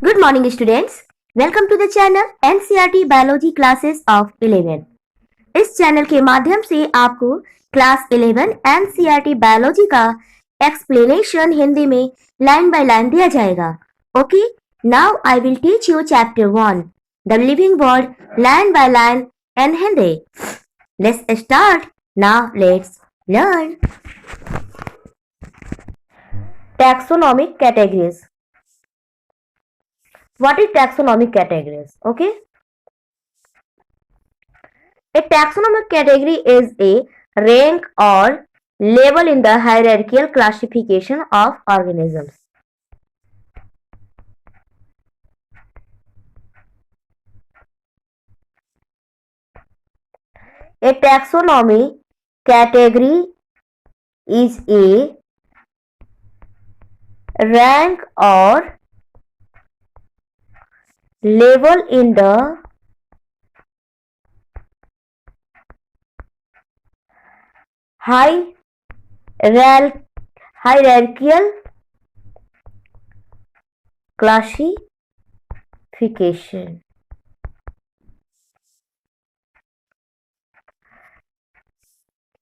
Good morning, students. Welcome to the channel NCERT Biology Classes of 11. इस channel के माध्यम से आपको क्लास 11 NCERT बायोलॉजी का एक्सप्लेनेशन हिंदी में लाइन बाय लाइन दिया जाएगा. Okay, now I will teach you chapter 1 the living world line by line in Hindi. Let's start. Now let's learn. Taxonomic categories. What is taxonomic categories? Okay. A taxonomic category is a rank or label in the hierarchical classification of organisms. A taxonomy category is a rank or label in the hierarchical classification.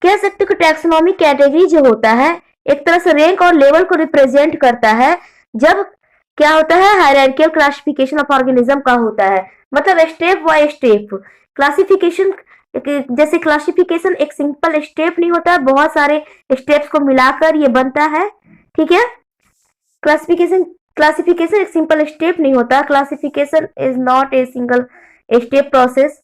कह सकते हो कि taxonomic category जो होता है एक तरह से रैंक और लेवल को रिप्रेजेंट करता है. जब क्या होता है, हायरार्किकल क्लासिफिकेशन ऑफ ऑर्गेनिज्म का होता है, मतलब स्टेप बाय स्टेप क्लासिफिकेशन. जैसे क्लासिफिकेशन एक सिंपल स्टेप नहीं होता, बहुत सारे स्टेप्स को मिलाकर ये बनता है. ठीक है, क्लासिफिकेशन एक सिंपल स्टेप नहीं होता. Classification is not a single step process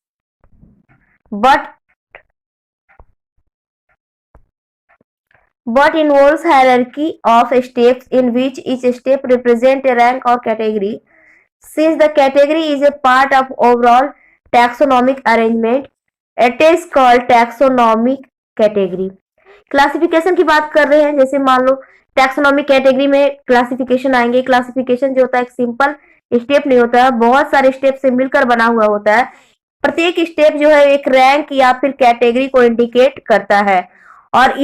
but involves hierarchy of steps in which each step represents a rank or category. Since the category is a part of overall taxonomic arrangement, it is called taxonomic category. Classification की बात कर रहे हैं, जैसे मान लो taxonomic category में classification आएंगे. Classification जो होता है एक सिंपल स्टेप नहीं होता है, बहुत सारे स्टेप से मिलकर बना हुआ होता है. प्रत्येक स्टेप जो है एक रैंक या फिर कैटेगरी को इंडिकेट करता है, और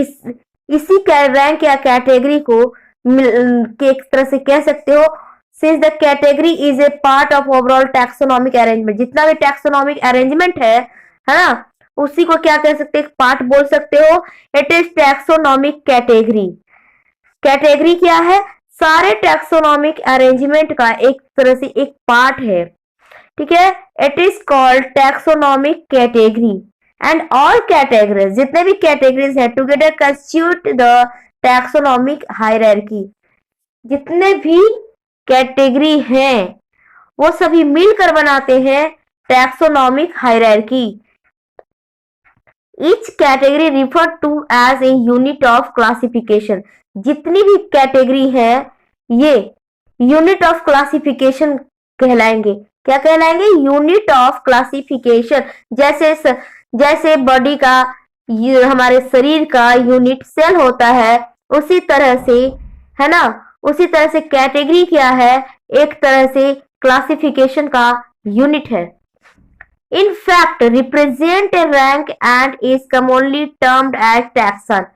इसी रैंक या कैटेगरी को एक तरह से कह सकते हो. Since the category is a part of overall taxonomic arrangement, जितना भी टैक्सोनॉमिक अरेंजमेंट है ना, उसी को क्या कह सकते हैं, पार्ट बोल सकते हो. It is taxonomic category. Category क्या है, सारे टैक्सोनॉमिक अरेंजमेंट का एक तरह से एक पार्ट है. ठीक है, it is called taxonomic category. And all categories, जितने भी कैटेगरीज है together constitute the taxonomic hierarchy. जितने भी कैटेगरी हैं वो सभी मिलकर बनाते हैं taxonomic hierarchy. Each category refer to as a unit of classification. जितनी भी कैटेगरी है ये यूनिट ऑफ क्लासिफिकेशन कहलाएंगे. क्या कहलाएंगे, यूनिट ऑफ क्लासिफिकेशन. जैसे बॉडी का, हमारे शरीर का यूनिट सेल होता है, उसी तरह से है ना, उसी तरह से कैटेगरी क्या है, एक तरह से क्लासिफिकेशन का यूनिट है. In fact represent a rank and is commonly termed as taxon.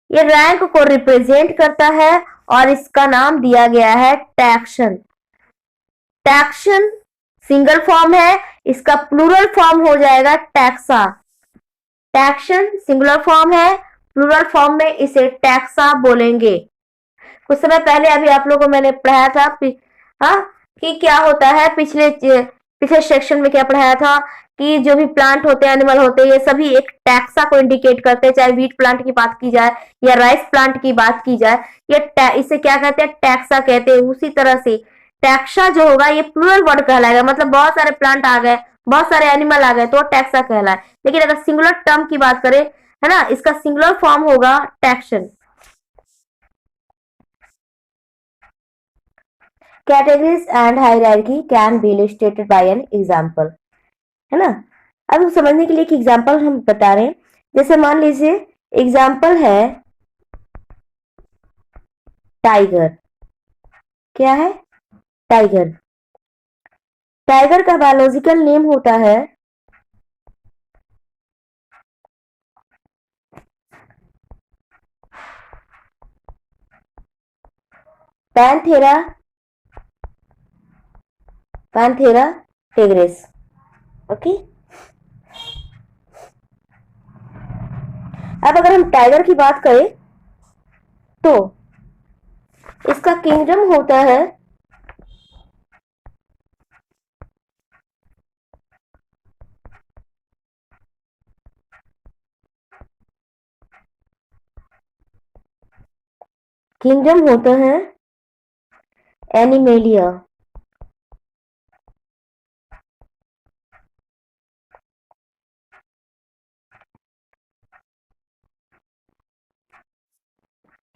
ये रैंक को रिप्रेजेंट करता है और इसका नाम दिया गया है टैक्सन. टैक्सन सिंगल फॉर्म है, इसका प्लूरल फॉर्म हो जाएगा टैक्सा. टैक्सन सिंगुलर फॉर्म है, प्लूरल फॉर्म में इसे टैक्सा बोलेंगे. कुछ समय पहले अभी आप लोगों को मैंने पढ़ाया था कि क्या होता है, पिछले सेक्शन में क्या पढ़ाया था कि जो भी प्लांट होते हैं, एनिमल होते हैं, ये सभी एक टैक्सा को इंडिकेट करते हैं. चाहे व्हीट प्लांट की बात की जाए या राइस प्लांट की बात की जाए, ये इसे क्या कहते हैं, टैक्सा कहते हैं. उसी तरह से टैक्सा जो होगा ये प्लूरल वर्ड कहलाएगा, मतलब बहुत सारे प्लांट आ गए, बहुत सारे एनिमल आ गए तो टैक्सा कहलाए. लेकिन अगर सिंगुलर टर्म की बात करें, है ना, इसका सिंगुलर फॉर्म होगा taxon. Categories and hierarchy can be illustrated bye an example, है ना. अब समझने के लिए एक एग्जांपल हम बता रहे हैं. जैसे मान लीजिए एग्जांपल है टाइगर. क्या है, टाइगर. टाइगर का बायोलॉजिकल नेम होता है पैंथेरा पैंथेरा टिग्रिस। ओके, अब अगर हम टाइगर की बात करें तो इसका किंगडम होता है एनिमेलिया।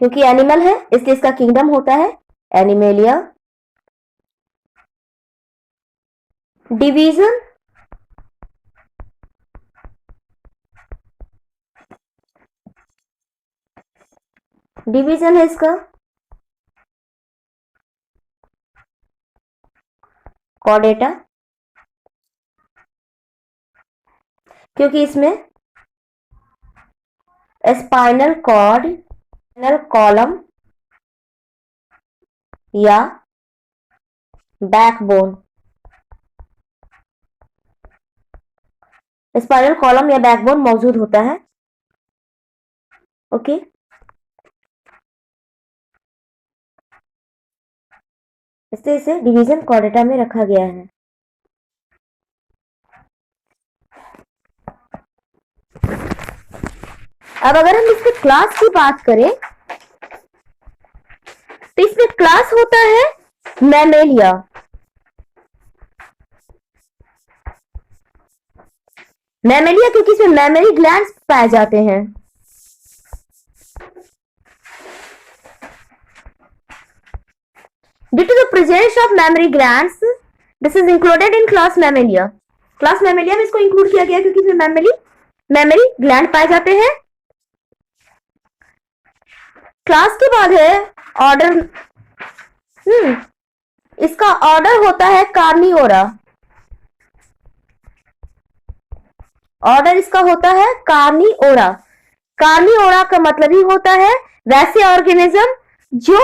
क्योंकि एनिमल है इसलिए इसका किंगडम होता है एनिमेलिया। डिवीजन है इसका कॉर्डेटा, क्योंकि इसमें स्पाइनल कॉर्ड, स्पाइनल कॉलम या बैकबोन, स्पाइनल कॉलम या बैकबोन मौजूद होता है। ओके, इससे इसे डिवीजन कॉर्डेटा में रखा गया है। अब अगर हम इसके क्लास की बात करें तो इसमें क्लास होता है मैमेलिया। मैमेलिया क्योंकि इसमें मैमरी ग्लैंड्स पाए जाते हैं। Due to the presence of mammary glands, this is included in class Mammalia. Class Mammalia में इसको इंक्लूड किया गया क्योंकि इसमें मैमरी ग्लैंड पाए जाते हैं। क्लास के बाद है ऑर्डर। इसका ऑर्डर होता है कार्निओरा। ऑर्डर इसका होता है कार्निओरा। कार्निओरा का मतलब ही होता है वैसे ऑर्गेनिज्म जो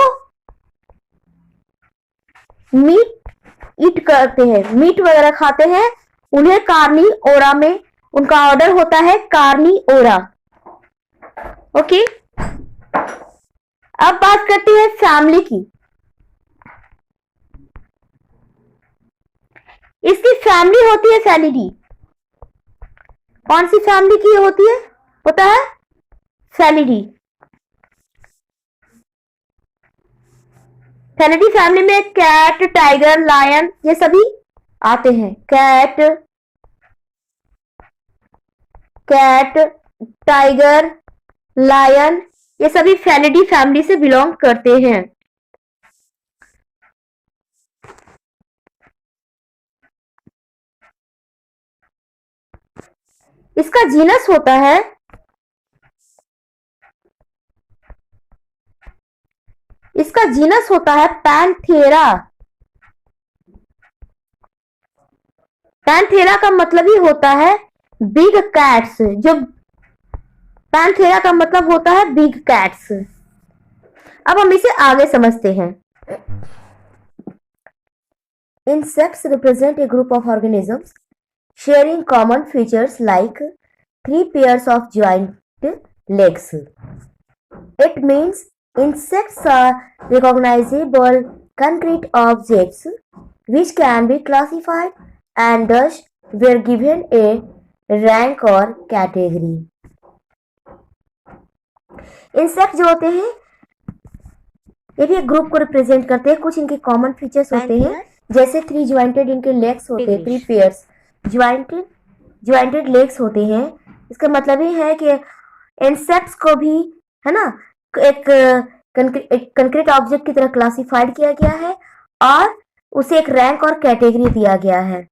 मीट ईट करते हैं, मीट वगैरह खाते हैं, उन्हें कार्निओरा में उनका ऑर्डर होता है कार्निओरा। ओके, अब बात करते हैं फैमिली की। इसकी फैमिली होती है फैलिडी। कौन सी फैमिली की होती है? होता है फैलिडी। फैलिडी फैमिली में कैट, टाइगर, लायन ये सभी आते हैं। कैट, टाइगर, लायन ये सभी फैलिडी फैमिली से बिलोंग करते हैं। इसका जीनस होता है पैंथेरा। पैंथेरा का मतलब ही होता है बिग कैट्स। जो पैंथेरा का मतलब होता है बिग कैट्स। अब हम इसे आगे समझते हैं। Insects represent a group of organisms sharing common features like 3 pairs of joint legs. It means insects are recognizable concrete objects which can be classified and thus were given a rank or category. Insect जो होते हैं ये भी एक group को represent करते हैं। कुछ इनके कॉमन फीचर्स होते हैं जैसे 3 ज्वाइंटेड इनके लेग्स होते हैं, 3 पेयर्स ज्वाइंटेड लेग्स होते हैं। इसका मतलब ये है कि इंसेक्ट्स को भी है ना एक कंक्रीट ऑब्जेक्ट की तरह क्लासिफाइड किया गया है और उसे एक रैंक और कैटेगरी दिया गया है।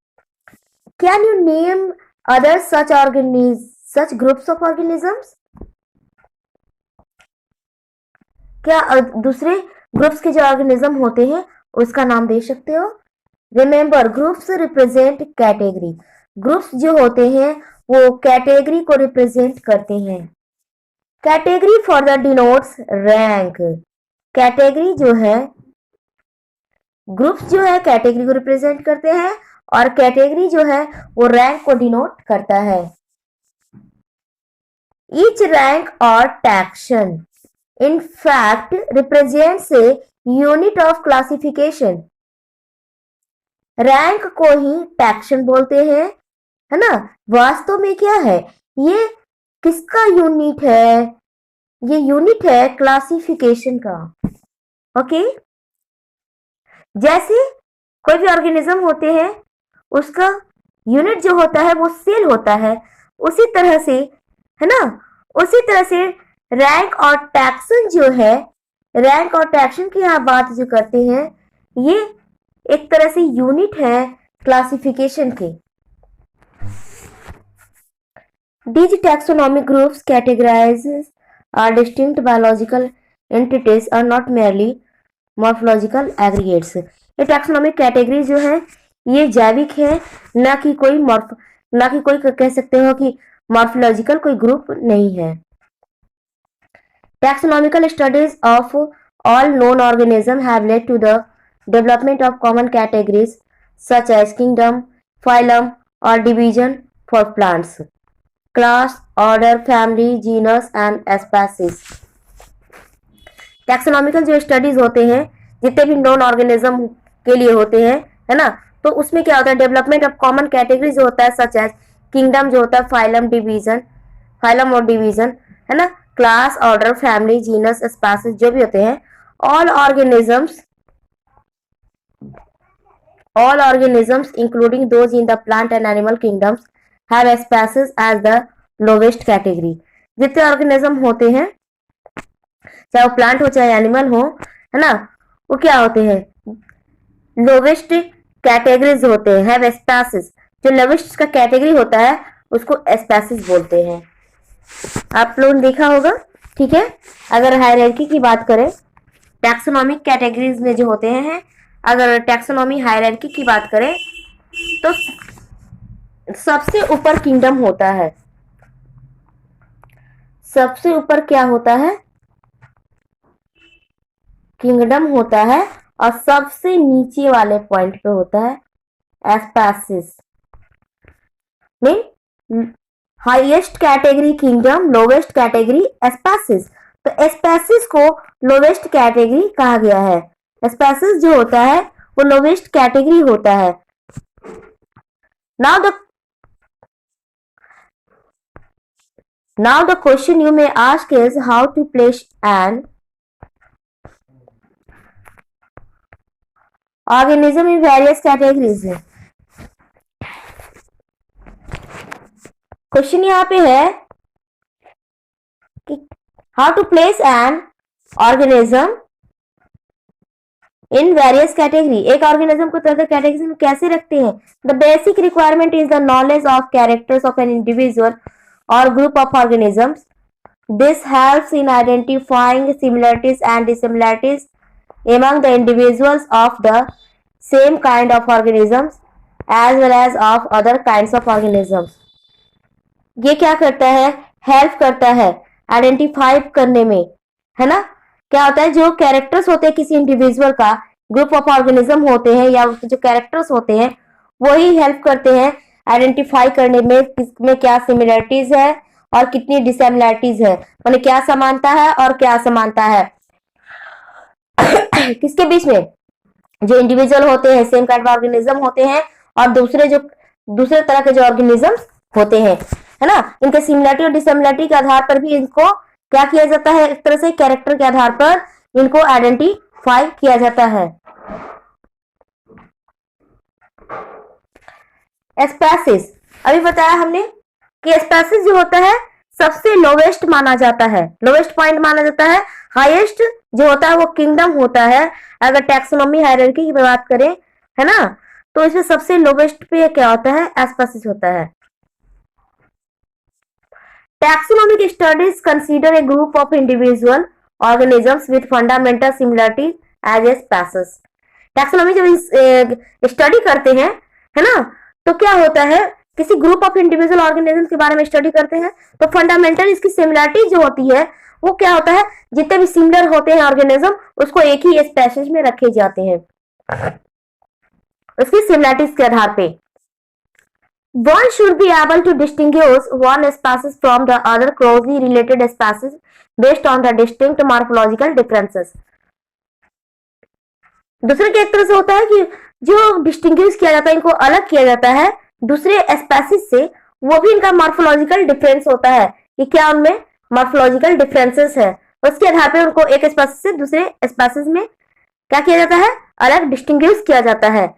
Can you name other such groups of organisms? क्या दूसरे ग्रुप्स के जो ऑर्गेनिज्म होते हैं उसका नाम दे सकते हो? Remember, groups represent category. Groups जो होते हैं वो कैटेगरी को रिप्रेजेंट करते हैं। Category further denotes rank. Category जो है ग्रुप्स जो है कैटेगरी को रिप्रेजेंट करते हैं और कैटेगरी जो है वो रैंक को डिनोट करता है। ईच रैंक और taxon in fact represents a unit of classification। Rank को ही टैक्सन बोलते हैं, है ना। वास्तव में क्या है, ये किसका यूनिट है, ये यूनिट है क्लासिफिकेशन का। ओके, जैसे कोई भी ऑर्गेनिज्म होते हैं उसका यूनिट जो होता है वो सेल होता है, उसी तरह से, है ना, उसी तरह से रैंक और टैक्सन जो है, रैंक और टैक्सन की यहाँ बात जो करते हैं, ये एक तरह से यूनिट है क्लासिफिकेशन के। These taxonomic groups categorizes are distinct biological entities are not merely morphological aggregates। ये टैक्सोनॉमिक कैटेगरी जो है ये जैविक है, ना कि कोई कह सकते हो कि मॉर्फोलॉजिकल कोई ग्रुप नहीं है। Taxonomical studies of all known organisms have led to the development of common categories such as kingdom, phylum or division for plants, class, order, family, genus and species। Taxonomical जो studies होते हैं जितने भी non organism के लिए होते हैं, है ना, तो उसमें क्या होता है, डेवलपमेंट ऑफ कॉमन कैटेगरी जो होता है, सच एज किंगडम जो होता है, फाइलम और डिवीजन, है ना, class, order, family, genus, species जो भी होते हैं, all organisms including those in the plant and animal kingdoms have species as the lowest category. जितने ऑर्गेनिज्म होते हैं, चाहे वो प्लांट हो चाहे एनिमल हो, है ना, वो क्या होते हैं, लोवेस्ट कैटेगरीज होते हैं, हैव स्पीशीज। जो लोवेस्ट का कैटेगरी होता है उसको स्पीशीज बोलते हैं। आप लोगों ने देखा होगा, ठीक है। अगर हायरार्की की बात करें, टैक्सोनॉमिक कैटेगरीज में जो होते हैं, अगर टैक्सोनॉमी हायरार्की की बात करें तो सबसे ऊपर किंगडम होता है, सबसे ऊपर क्या होता है, किंगडम होता है, और सबसे नीचे वाले पॉइंट पे होता है species. Mean highest category kingdom, lowest category species. तो स्पीशीज को लोवेस्ट कैटेगरी कहा गया है। स्पीशीज जो होता है वो लोवेस्ट कैटेगरी होता है। Now the question you may ask is how to place an organism in various categories। Question यहाँ पे है कि how to place an organism in various category. एक ऑर्गेनिज्म को तरह कैटेगरी में कैसे रखते हैं। The basic requirement is the knowledge of characters of an individual or group of organisms। This helps in identifying similarities and dissimilarities among the individuals of the same kind of organisms as well as of other kinds of organisms। ये क्या करता है, help करता है identify करने में, है ना। क्या होता है, जो कैरेक्टर्स होते हैं किसी इंडिविजुअल का, ग्रुप ऑफ ऑर्गेनिज्म होते हैं या उसके जो कैरेक्टर्स होते हैं वही हेल्प करते हैं आइडेंटिफाई करने में किसमें क्या सिमिलरिटीज है और कितनी डिसिमिलरिटीज है, माने क्या समानता है और क्या असमानता है किसके बीच में, जो इंडिविजुअल होते हैं, सेम काइंड ऑफ ऑर्गेनिज्म होते हैं, और दूसरे तरह के जो ऑर्गेनिजम्स होते हैं, है ना। इनके सिमिलरिटी और डिसिमिलरिटी के आधार पर भी इनको क्या किया जाता है, एक तरह से कैरेक्टर के आधार पर इनको आइडेंटिफाई किया जाता है। स्पीशीज, अभी बताया हमने कि स्पीशीज जो होता है सबसे लोवेस्ट माना जाता है, लोवेस्ट पॉइंट माना जाता है। हाईएस्ट जो होता है वो किंगडम होता है। अगर टैक्सोनॉमी हायरार्की की बात करें, है ना, तो इसमें सबसे लोवेस्ट पे क्या होता है, स्पीशीज होता है। Taxonomic studies consider a group of individual organisms with fundamental similarity as a species. Taxonomy जब स्टडी करते हैं, है ना, तो क्या होता है, किसी ग्रुप ऑफ इंडिविजुअल ऑर्गेनिज्म के बारे में स्टडी करते हैं तो फंडामेंटल इसकी सिमिलरिटी जो होती है वो क्या होता है, जितने भी सिमिलर होते हैं ऑर्गेनिज्म उसको एक ही स्पीशीज में रखे जाते हैं। उसकी सिमिलरिटीज के आधार पे। One should be able to distinguish one species from the other closely related species based on the distinct morphological differences. दूसरे के एक तरह से होता है कि जो डिस्टिंग्विश किया जाता है, इनको अलग किया जाता है दूसरे स्पेसीज से, वो भी इनका मॉर्फोलॉजिकल डिफरेंस होता है कि क्या उनमें मॉर्फोलॉजिकल डिफरेंसेस है, उसके आधार पर उनको एक स्पेसीज से दूसरे स्पेसीज में क्या किया जाता है, अलग डिस्टिंग्विश किया जाता है।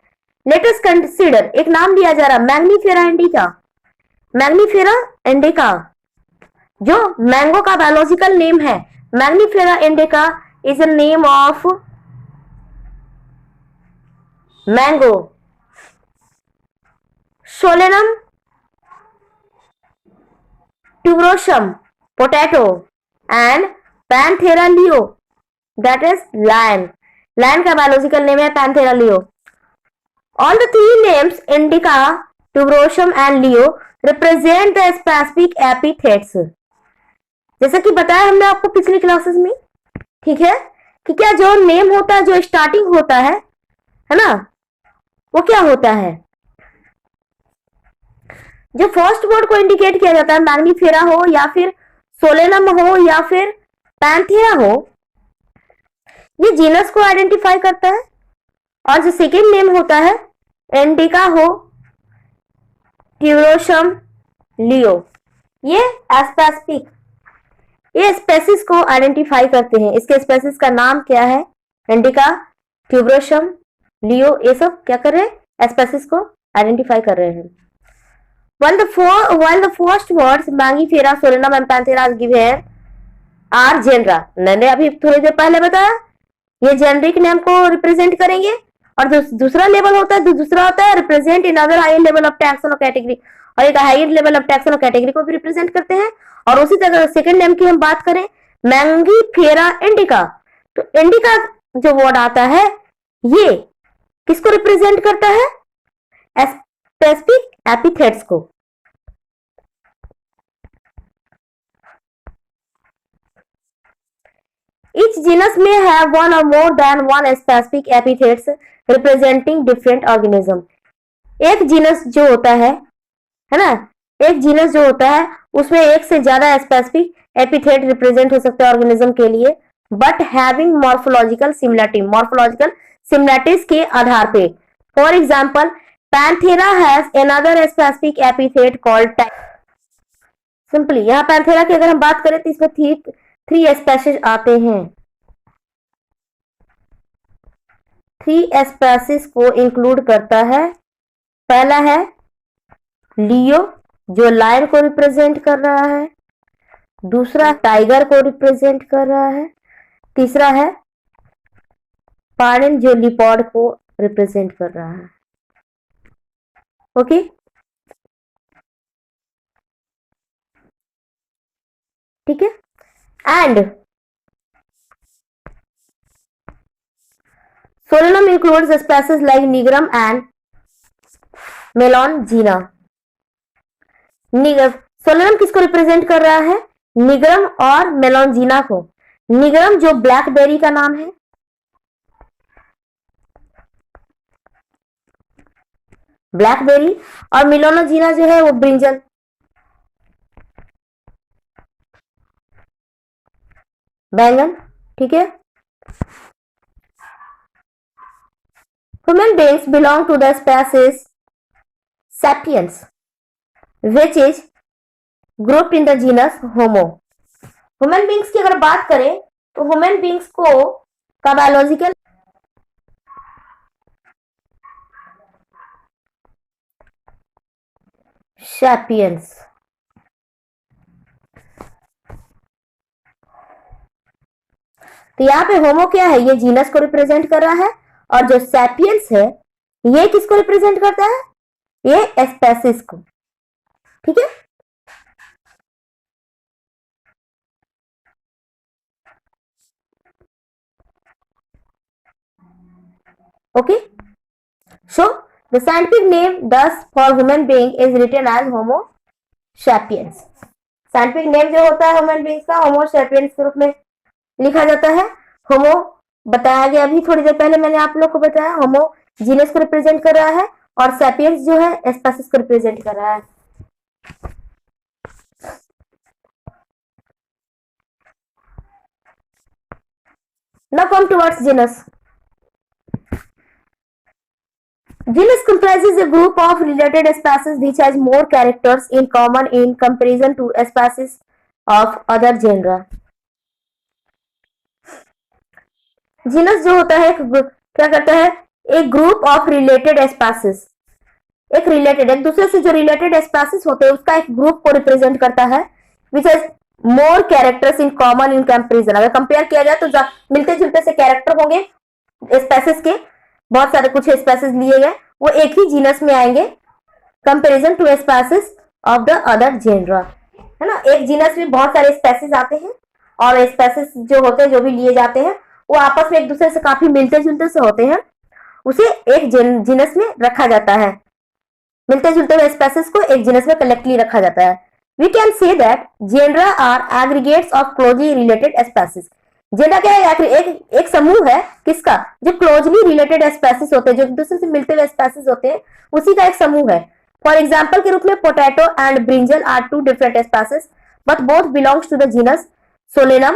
लेट अस कंसीडर, एक नाम लिया जा रहा मैग्नीफेरा इंडिका। मैग्नीफेरा इंडिका जो मैंगो का बायोलॉजिकल नेम है, Mangifera indica is a name of mango. Solanum tuberosum potato and Panthera leo that is lion. Lion का बायोलॉजिकल नेम है Panthera leo. All the three names Indica, Tuberosum and Leo represent the specific epithets. जैसा कि बताया हमने आपको पिछली classes में, ठीक है, कि क्या जो नेम होता है, जो स्टार्टिंग होता है ना, वो क्या होता है, जो फर्स्ट वर्ड को इंडिकेट किया जाता है, मैग्नीफेरा हो या फिर सोलेनम हो या फिर पैंथेरा हो, ये जीनस को आइडेंटिफाई करता है। और जो सेकेंड नेम होता है इंडिका हो, ट्यूबरोसम, लियो, ये स्पेसिफिक, ये स्पेसीज को आइडेंटिफाई करते हैं। इसके स्पेसीज का नाम क्या है, इंडिका, ट्यूबरोसम, लियो, ये सब क्या कर रहे हैं, स्पेसीज को आइडेंटिफाई कर रहे हैं। while the first words Mangifera, Solanum and Panthera given are genera, मैंने अभी थोड़ी देर पहले बताया, ये जेनरिक नेम को रिप्रेजेंट करेंगे। और जो दूसरा लेवल होता है, दूसरा होता है represent in other higher level of taxon और कैटेगरी, और एक हायर लेवल ऑफ टैक्सन और कैटेगरी को भी रिप्रेजेंट करते हैं। और उसी तरह सेकंड नेम की हम बात करें, मैंगीफेरा इंडिका, तो इंडिका जो वर्ड आता है ये किसको रिप्रेजेंट करता है, स्पेसिफिक एपिथेट्स को। Each genus may have one or more than one specific epithets representing different organism. एक जीनस जो होता है ना, एक जीनस जो होता है उसमें एक से ज्यादा स्पेसिफिक एपिथेट रिप्रेजेंट हो सकते हैं ऑर्गेनिज्म के लिए, but having morphological similarity, morphological similarities के आधार पे। For example, Panthera has another specific epithet called, simply यहाँ पैंथेरा की अगर हम बात करें तो इसमें थ्री स्पेसीज आते हैं। थ्री स्पेसीज को इंक्लूड करता है। पहला है लियो जो लायन को रिप्रेजेंट कर रहा है, दूसरा टाइगर को रिप्रेजेंट कर रहा है, तीसरा है पार्डन जो लिपॉर्ड को रिप्रेजेंट कर रहा है। ओके, ठीक है। And solanum includes species like nigrum and melongena. Solanum किसको रिप्रेजेंट कर रहा है, निग्रम और मेलॉनजीना को। निग्रम जो ब्लैकबेरी का नाम है, ब्लैकबेरी, और मेलॉनजीना जो है वो ब्रिंजल। बैंगन, ठीक है। Human beings belong to the species Sapiens, which is grouped in the genus Homo. Human beings की अगर बात करें तो human beings को का बायोलॉजिकल Sapiens, तो यहाँ पे होमो क्या है, ये जीनस को रिप्रेजेंट कर रहा है, और जो सैपियंस है ये किसको रिप्रेजेंट करता है, ये स्पेसीज को, ठीक है। Okay, so the scientific name this for human being is written as homo sapiens. Scientific name जो होता है ह्यूमन बीइंग्स का होमो सैपियंस के रूप में लिखा जाता है। होमो बताया गया अभी थोड़ी देर पहले मैंने आप लोग को बताया, होमो जीनस को रिप्रेजेंट कर रहा है और सैपियंस जो है स्पेसिस को रिप्रेजेंट कर रहा है। Now come towards genus. Genus comprises a group of related species which has more characters in common in comparison to species of other genera. Genus जो होता है क्या करता है, एक ग्रुप ऑफ रिलेटेड स्पीसीज, एक रिलेटेड एक दूसरे से जो रिलेटेड स्पीसीज होते हैं उसका एक ग्रुप को रिप्रेजेंट करता है, which has more characters in common in comparison. अगर कंपेयर किया जाए तो मिलते जुलते से कैरेक्टर होंगे स्पीसीज के, बहुत सारे कुछ स्पीसीज लिए गए वो एक ही जीनस में आएंगे comparison to species of the other genera, है ना। एक जीनस में बहुत सारे स्पीसीज आते हैं और स्पीसीज जो होते हैं जो भी लिए जाते हैं वो आपस में एक दूसरे से काफी मिलते जुलते से होते हैं, उसे एक जीनस में रखा जाता है। मिलते जुलते हुए स्पीसीज को एक जीनस में कलेक्टली रखा जाता है। We can say that genera are aggregates of closely related species. Genera क्या है, एक समूह है किसका, जो क्लोजली रिलेटेड स्पीसीज होते हैं, जो एक दूसरे से मिलते हुए स्पीसीज होते हैं, उसी का एक समूह है। फॉर एग्जाम्पल के रूप में potato and brinjal are two different species but both belongs to the genus Solanum,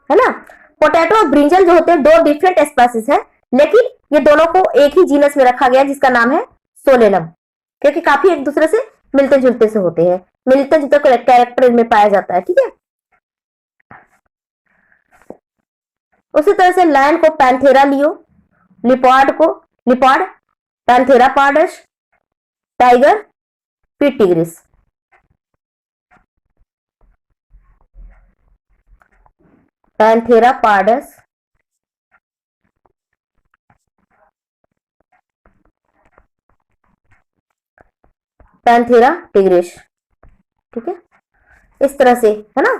है ना। पोटैटो और ब्रिंजल जो होते हैं दो डिफरेंट स्पीसीज है, लेकिन ये दोनों को एक ही जीनस में रखा गया जिसका नाम है सोलेनम, क्योंकि काफी एक दूसरे से मिलते जुलते से होते हैं, मिलते जुलते कैरेक्टर इनमें पाया जाता है, ठीक है। उसी तरह से लायन को पैंथेरा लियो, लिपार्ड को leopard panthera pardus, tiger P tigris. Panthera pardus, panthera tigris, ठीक है, इस तरह से, है ना।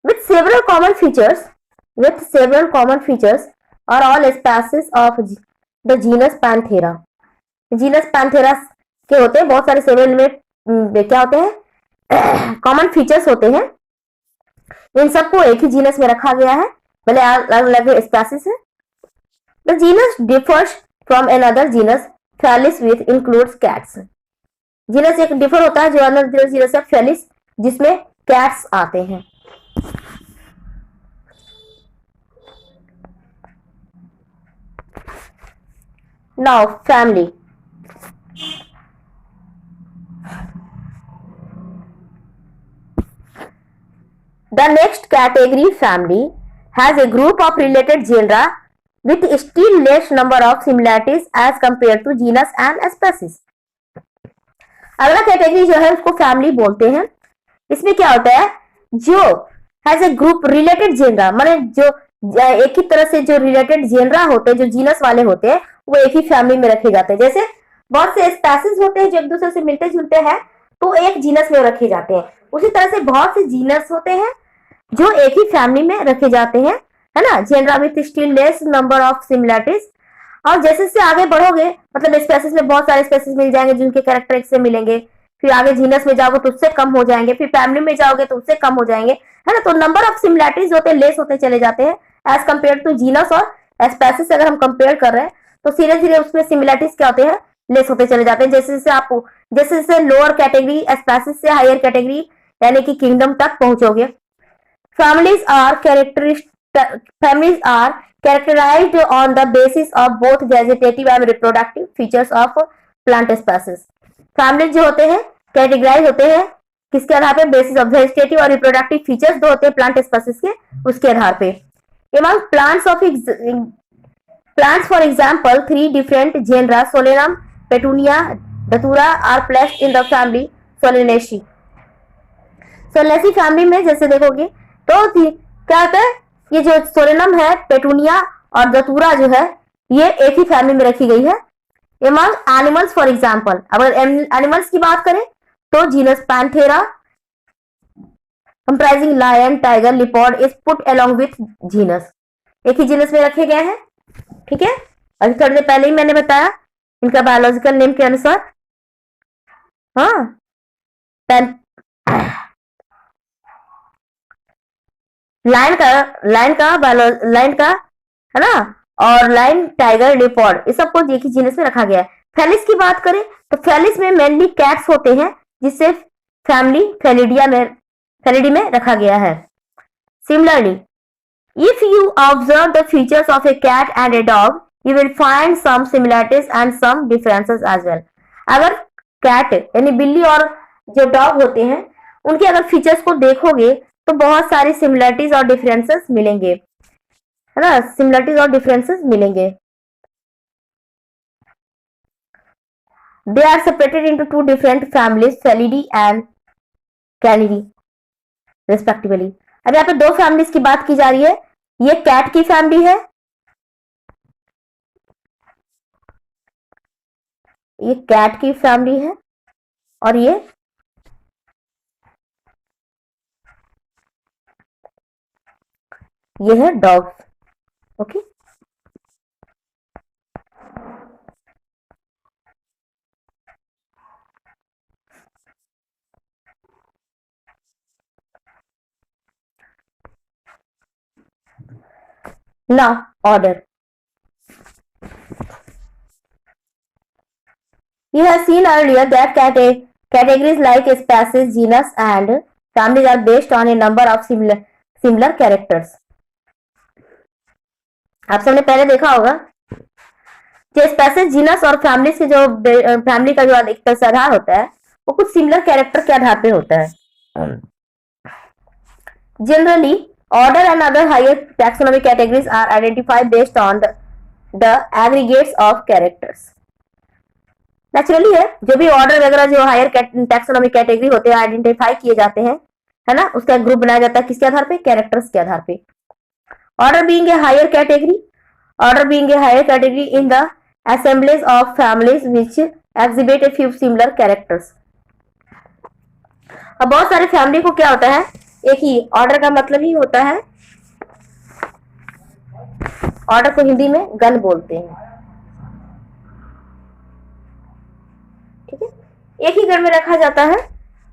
with several common features are all species of the genus Panthera. Genus Panthera के होते हैं बहुत सारे सेवरल में क्या होते हैं कॉमन फीचर्स होते हैं, इन सबको एक ही जीनस में रखा गया है, भले अलग अलग स्पीसीज है। The genus differs from another genus Felis with includes cats. Genus एक डिफर होता है जो अनदर जीनस है फेलिस, जिसमें कैट्स आते हैं। Now family. The next category, family, has a group of related genera with still less number of similarities as compared to genus and species. अगला category जो है उसको फैमिली बोलते हैं। इसमें क्या होता है, जो has a group related genera, माने जो एक ही तरह से जो रिलेटेड जेनरा होते हैं, जो जीनस वाले होते हैं, वो एक ही फैमिली में रखे जाते हैं। जैसे बहुत से स्पीसीज होते हैं जो एक दूसरे से मिलते जुलते हैं तो एक जीनस में रखे जाते हैं, उसी तरह से बहुत से जीनस होते हैं जो एक ही फैमिली में रखे जाते हैं, है ना। Genera with still less number of similarities. और जैसे से आगे बढ़ोगे मतलब स्पीसीज में बहुत सारे स्पीसीज मिल जाएंगे जिनके कैरेक्टर एक से मिलेंगे, फिर आगे जीनस में जाओगे तो उससे कम हो जाएंगे, फिर फैमिली में जाओगे तो उससे कम हो जाएंगे, है ना। तो नंबर ऑफ सिमिलरिटीज होते हैं लेस होते चले जाते हैं एज कम्पेयर टू जीनस और स्पीसीज। अगर हम कंपेयर कर रहे हैं तो धीरे धीरे उसमें सिमिलरिटीज क्या होते हैं, लेस होते चले जाते हैं। जैसे जैसे लोअर कैटेगरी स्पीसीज से हायर कैटेगरी यानी कि किंगडम तक पहुंचोगे। Families are characterized on the basis of both vegetative and reproductive features of plant species. Families जो होते हैं कैटेगराइज होते हैं किसके आधार पे, बेसिस ऑफ वेजिटेटिव और रिप्रोडक्टिव फीचर्स जो होते हैं प्लांट स्पीसीज के, उसके आधार पे। Among plants for example, 3 different genera Solanum, Petunia, Datura are placed in the family Solanaceae. Solanaceae family में जैसे देखोगे तो क्या होता है, ये जो सोलेनम है, पेटूनिया और दतूरा जो है ये एक ही फैमिली में रखी गई है। एमंग एनिमल्स फॉर एग्जांपल, अगर एनिमल्स की बात करें तो genus Panthera comprising lion, tiger, leopard is put along with genus, एक ही जीनस में रखे गए हैं, ठीक है। अभी थोड़ी देर पहले ही मैंने बताया इनका बायोलॉजिकल नेम के अनुसार। हाँ लाइन का है ना, और लाइन, टाइगर, लेपर्ड, इस सबको एक ही जीनस में रखा गया है। फेलिस की बात करें तो फेलिस में मेनली कैट्स होते हैं, जिससे फैमिली फेलिडी में रखा गया है। Similarly, if you observe the features of a cat and a dog, you will find some similarities and some differences as well. अगर कैट यानी बिल्ली और जो डॉग होते हैं उनके अगर फीचर्स को देखोगे तो बहुत सारी सिमिलरिटीज और डिफरेंसेस मिलेंगे, है ना, सिमिलरिटीज और डिफरेंसेस मिलेंगे। They are separated into two different families, Felidae and Canidae respectively. अब यहाँ पे दो फैमिलीज की बात की जा रही है। ये कैट की फैमिली है, ये कैट की फैमिली है, और ये है dogs. Okay, now order. You have seen earlier that categories like species, genus and families are based on a number of similar characters. आप सबने पहले देखा होगा जो स्पेसीज, जीनस और फैमिलीज के जो फैमिली का जो एक आधार होता है वो कुछ सिमिलर कैरेक्टर के आधार पे होता है। Generally order and other higher taxonomic categories are identified based on the aggregates of characters. Naturally है, जो भी ऑर्डर वगैरह जो हायर टैक्सोनॉमिक कैटेगरी होते हैं आइडेंटिफाई किए जाते हैं, है ना, उसका ग्रुप बनाया जाता है किसके आधार पे, कैरेक्टर्स के आधार पे। Order being a higher category in the assemblies of families which exhibit a few similar characters. अब बहुत सारे फैमिली को क्या होता है, एक ही ऑर्डर का मतलब ही होता है, ऑर्डर को हिंदी में गण बोलते हैं, ठीक है। एक ही गण में रखा जाता है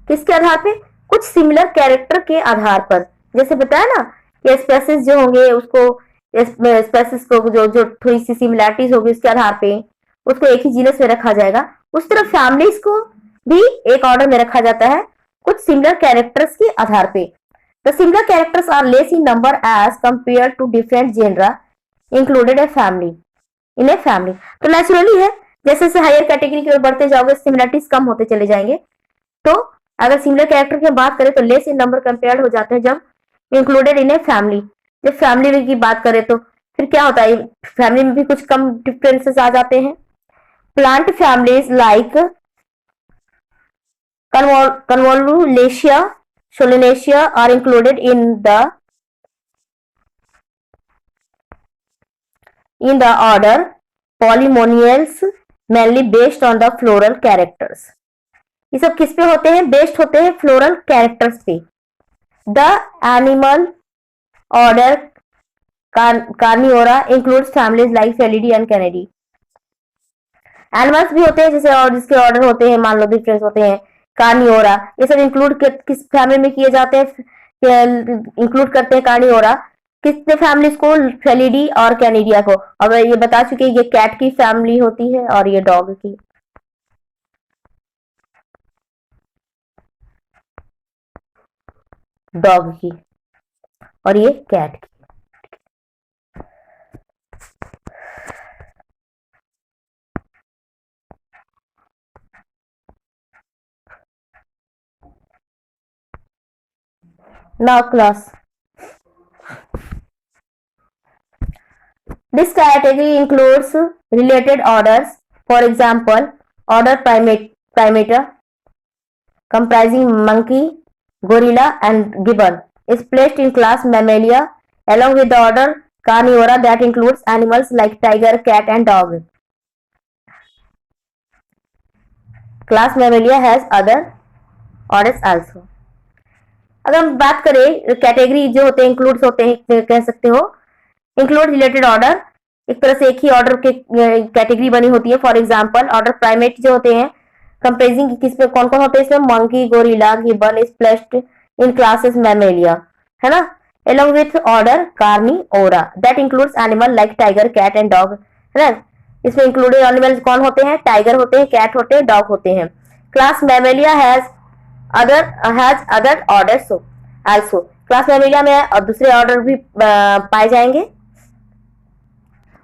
किसके आधार पे, कुछ सिमिलर कैरेक्टर के आधार पर। जैसे बताया ना कि स्पेसीज जो होंगे उसको, स्पेसीज को जो थोड़ी सी सिमिलरिटीज होगी उसके आधार पे उसको एक ही जीनस में रखा जाएगा। उस तरह फैमिलीज को भी एक ऑर्डर में रखा जाता है कुछ सिमिलर कैरेक्टर्स के आधार पे। The similar characters are less in number as compared to different genera included a family in a family. तो नेचुरली है, जैसे जैसे हायर कैटेगरी की ओर बढ़ते जाओगे सिमिलरिटीज कम होते चले जाएंगे। तो अगर सिमिलर कैरेक्टर की बात करें तो लेस इन नंबर कंपेयर्ड हो जाते हैं जब इंक्लूडेड इन ए फैमिली। जब फैमिली की बात करें तो फिर क्या होता है, फैमिली में भी कुछ कम डिफरेंसेस आ जाते हैं। Plant families like convolvulaceae, Solanaceae are included in the order Polymoniales, mainly based on the floral characters. ये सब किस पे होते हैं, बेस्ड होते हैं फ्लोरल कैरेक्टर्स पे। The animal order Carnivora includes families like Felidae and Canidae. Animals भी होते हैं जैसे, और जिसके ऑर्डर होते हैं मान लो डिफरेंस होते हैं, कार्नियोरा, ये सब इंक्लूड किस फैमिली में किए जाते हैं, इंक्लूड करते हैं कार्नियोरा किसने फैमिलीज को, फेलिडी और कैनिडिया को। और ये बता चुके ये कैट की फैमिली होती है और ये डॉग की। और ये कैट की। Now class, this category includes related orders. For example, order Primata comprising monkey, gorilla and gibbon is placed in class Mammalia along with the order Carnivora that includes animals like tiger, cat and dog. Class Mammalia has other orders also. अगर हम बात करें category जो होते हैं includes होते हैं, कह सकते हो इंक्लूड रिलेटेड ऑर्डर, एक तरह से एक ही ऑर्डर के कैटेगरी बनी होती है। फॉर एग्जांपल ऑर्डर प्राइमेट जो होते हैं कंप्राइजिंग किस पे कौन कौन होते हैं, इसमें monkey, gorilla, gibbon is placed in classes Mammalia, है ना। along with order Carnivora that includes animal like tiger, cat and dog, है ना। इसमें इंक्लूडेड एनिमल्स कौन होते हैं? टाइगर होते हैं, कैट होते हैं, डॉग होते हैं। Class Mammalia has other orders also. Class Mammalia में और दूसरे ऑर्डर भी पाए जाएंगे।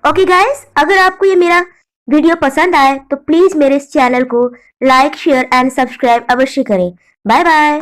ओके गाइस, अगर आपको ये मेरा वीडियो पसंद आए तो प्लीज मेरे इस चैनल को लाइक, शेयर एंड सब्सक्राइब अवश्य करें। Bye bye.